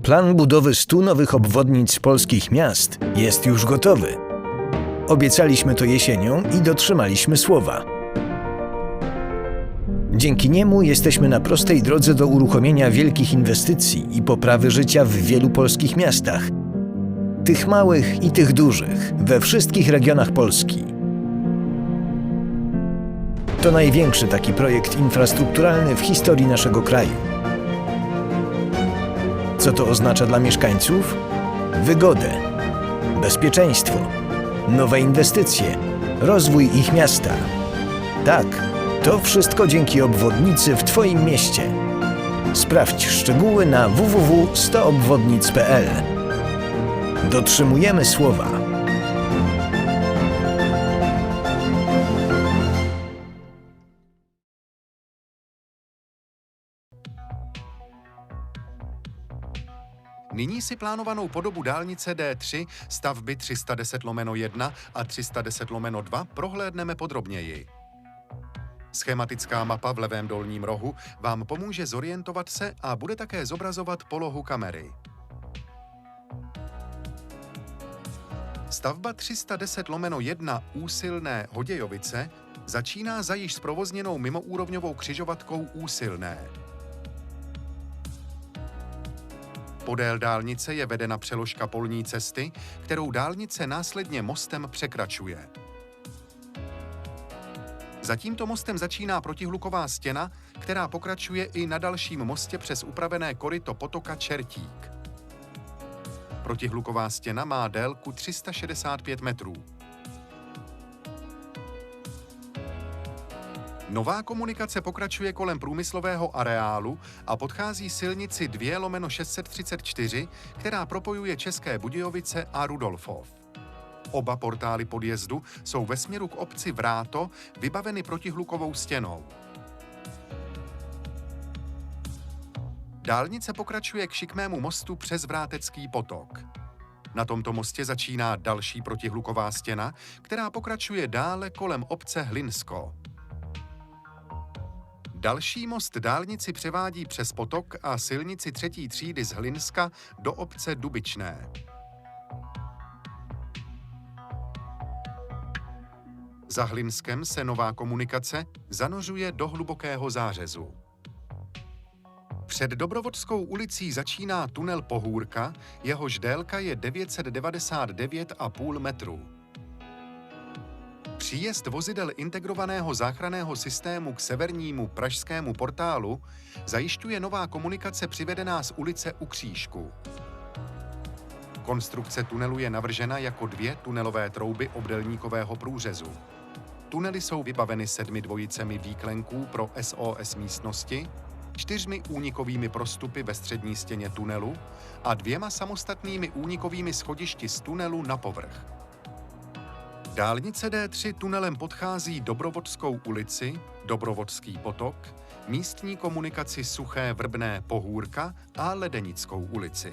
Plan budowy 100 nowych obwodnic polskich miast jest już gotowy. Obiecaliśmy to jesienią i dotrzymaliśmy słowa. Dzięki niemu jesteśmy na prostej drodze do uruchomienia wielkich inwestycji i poprawy życia w wielu polskich miastach. Tych małych i tych dużych, we wszystkich regionach Polski. To największy taki projekt infrastrukturalny w historii naszego kraju. Co to oznacza dla mieszkańców? Wygodę, bezpieczeństwo, nowe inwestycje, rozwój ich miasta. Tak, to wszystko dzięki obwodnicy w Twoim mieście. Sprawdź szczegóły na www.100obwodnic.pl. Dotrzymujemy słowa. Nyní si plánovanou podobu dálnice D3 stavby 310/1 a 310/2 prohlédneme podrobněji. Schematická mapa v levém dolním rohu vám pomůže zorientovat se a bude také zobrazovat polohu kamery. Stavba 310/1 Úsilné Hodějovice začíná za již zprovozněnou mimoúrovňovou křižovatkou Úsilné. Podél dálnice je vedena přeložka polní cesty, kterou dálnice následně mostem překračuje. Za tímto mostem začíná protihluková stěna, která pokračuje i na dalším mostě přes upravené koryto potoka Čertík. Protihluková stěna má délku 365 metrů. Nová komunikace pokračuje kolem průmyslového areálu a podchází silnici 2/634, která propojuje České Budějovice a Rudolfov. Oba portály podjezdu jsou ve směru k obci Vráto vybaveny protihlukovou stěnou. Dálnice pokračuje k šikmému mostu přes Vrátecký potok. Na tomto mostě začíná další protihluková stěna, která pokračuje dále kolem obce Hlinsko. Další most dálnici převádí přes potok a silnici 3. třídy z Hlinska do obce Dubičné. Za Hlinskem se nová komunikace zanořuje do hlubokého zářezu. Před Dobrovodskou ulicí začíná tunel Pohůrka, jehož délka je 999,5 metru. Příjezd vozidel integrovaného záchranného systému k severnímu pražskému portálu zajišťuje nová komunikace přivedená z ulice U Křížku. Konstrukce tunelu je navržena jako 2 tunelové trouby obdélníkového průřezu. Tunely jsou vybaveny 7 dvojicemi výklenků pro SOS místnosti, 4 únikovými prostupy ve střední stěně tunelu a 2 samostatnými únikovými schodišti z tunelu na povrch. Dálnice D3 tunelem podchází Dobrovodskou ulici, Dobrovodský potok, místní komunikaci Suché Vrbné Pohůrka a Ledenickou ulici.